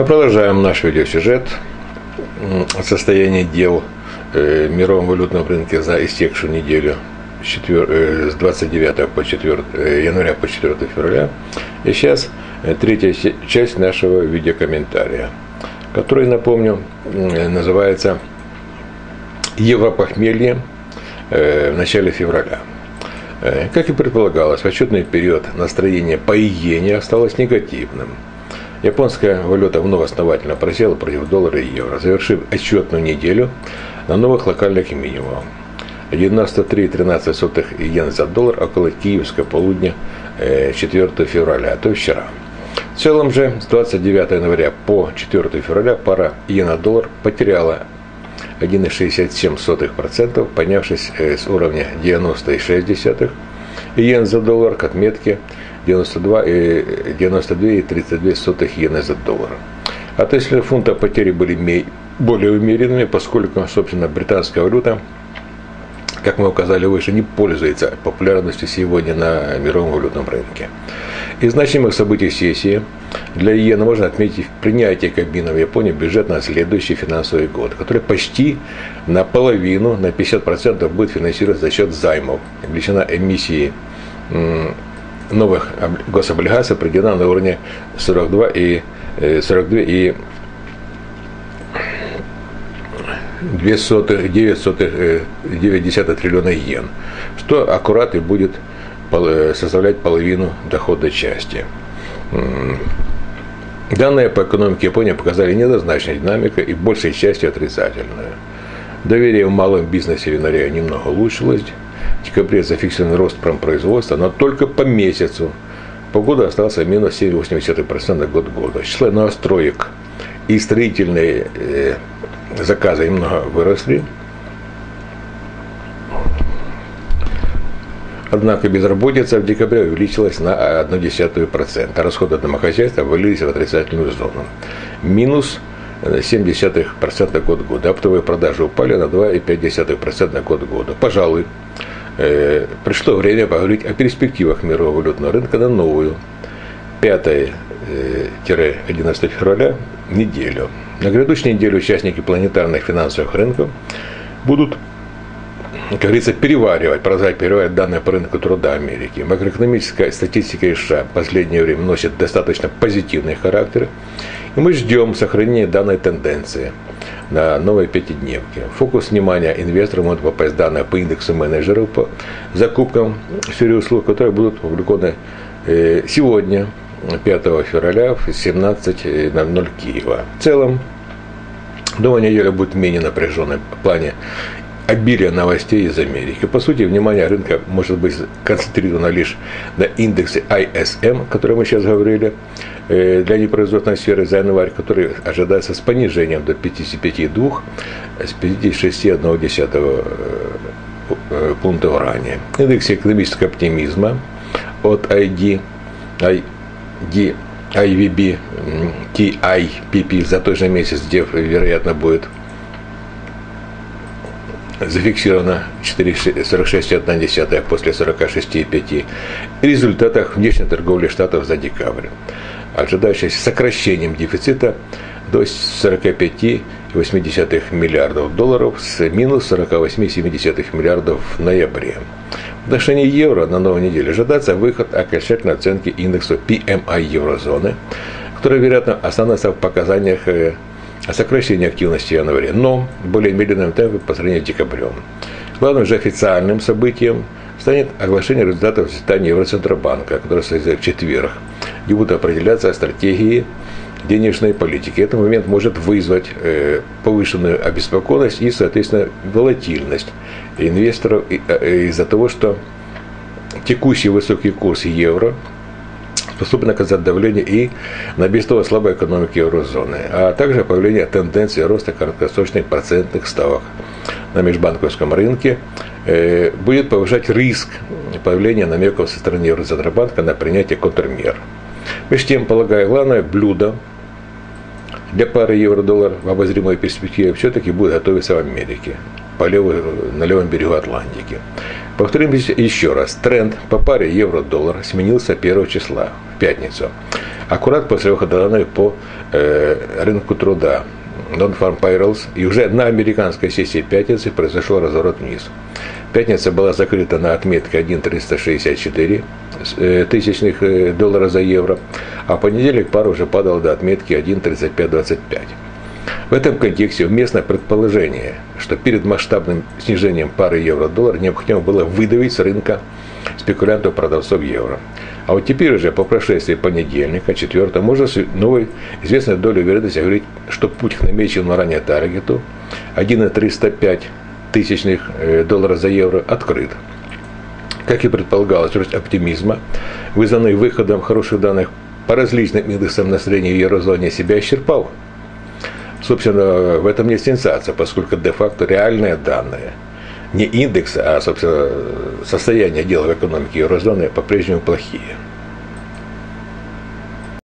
Мы продолжаем наш видеосюжет о состоянии дел в мировом валютном рынке за истекшую неделю с 29 по 4 января по 4 февраля. И сейчас третья часть нашего видеокомментария, который, напомню, называется «Европохмелье в начале февраля». Как и предполагалось, в отчетный период настроение по иене осталось негативным. Японская валюта вновь основательно просела против доллара и евро, завершив отчетную неделю на новых локальных минимумах. 93,13 иен за доллар около киевского полудня 4 февраля, то есть вчера. В целом же с 29 января по 4 февраля пара иена-доллар потеряла 1,67%, поднявшись с уровня 90,6 иен за доллар к отметке 92,32 иены за доллар. Относительно фунта потери были более умеренными, поскольку, собственно, британская валюта, как мы указали выше, не пользуется популярностью сегодня на мировом валютном рынке. Из значимых событий сессии для иены можно отметить принятие Кабмина в Японии бюджета на следующий финансовый год, который почти наполовину, на 50% будет финансироваться за счет займов. Величина эмиссии новых гособлигаций определена на уровне 42,9 триллиона йен, что аккурат и будет составлять половину доходной части. Данные по экономике Японии показали недозначную динамику и большей частью отрицательную. Доверие в малом бизнесе в январе немного улучшилось. В декабре зафиксирован рост промпроизводства, но только по месяцу. По году остался минус 7,8% на год года. Число новостроек и строительные заказы немного выросли. Однако безработица в декабре увеличилась на 0,1%, а расходы домохозяйства вылились в отрицательную зону. Минус 0,7% год года. Оптовые продажи упали на 2,5% на год года. Пожалуй, пришло время поговорить о перспективах мирового валютного рынка на новую 5-11 февраля неделю. На грядущей неделе участники планетарных финансовых рынков будут, как говорится, переваривать данные по рынку труда Америки. Макроэкономическая статистика США в последнее время носит достаточно позитивный характер, и мы ждем сохранения данной тенденции на новой пятидневке. Фокус внимания инвесторов может попасть данные по индексу менеджеров по закупкам в сфере услуг, которые будут опубликованы сегодня, 5 февраля в 17:00 Киева. В целом, думаю, неделя будет менее напряженной в плане обилия новостей из Америки. По сути, внимание рынка может быть концентрировано лишь на индексе ISM, о котором мы сейчас говорили, для непроизводственной сферы за январь, который ожидается с понижением до 55,2 с 56,1 пунктов ранее. Индекс экономического оптимизма от IVB TIPP за тот же месяц, где, вероятно, будет зафиксировано 46,1 после 46,5 в результатах внешней торговли штатов за декабрь, ожидающееся сокращением дефицита до 45,8 миллиардов долларов с минус 48,7 миллиардов в ноябре. В отношении евро на новой неделе ожидается выход окончательной оценки индекса PMI еврозоны, который, вероятно, останется в показаниях о сокращении активности в январе, но в более медленном темпе по сравнению с декабрем. Главным же официальным событием станет оглашение результатов заседания Евроцентробанка, которое состоится в четверг, где будут определяться стратегии денежной политики. Этот момент может вызвать повышенную обеспокоенность и, соответственно, волатильность инвесторов из-за того, что текущий высокий курс евро способен оказать давление и на без того слабой экономике еврозоны, а также появление тенденции роста краткосрочных процентных ставок на межбанковском рынке будет повышать риск появления намеков со стороны Евроцентробанка на принятие контрмер. Между тем, полагаю, главное блюдо для пары евро-доллар в обозримой перспективе все-таки будет готовиться в Америке, на левом берегу Атлантики. Повторим еще раз. Тренд по паре евро-доллар сменился 1 числа, в пятницу. аккурат после выхода данных по рынку труда Non-Farm Payrolls, и уже на американской сессии пятницы произошел разворот вниз. Пятница была закрыта на отметке 1,364 тысячных доллара за евро, а в понедельник пара уже падала до отметки 1,3525. В этом контексте уместно предположение, что перед масштабным снижением пары евро-доллар необходимо было выдавить с рынка спекулянтов-продавцов евро. А вот теперь уже по прошествии понедельника, 4-го, можно с новой известной долей вероятности говорить, что путь к намеченному ранее таргету 1,305 тысячных долларов за евро открыт. Как и предполагалось, рост оптимизма, вызванный выходом хороших данных по различным индексам настроения в еврозоне, себя исчерпал. Собственно, в этом нет сенсации, поскольку де-факто реальные данные, не индекс, а, собственно, состояние дела в экономике еврозоны по-прежнему плохие.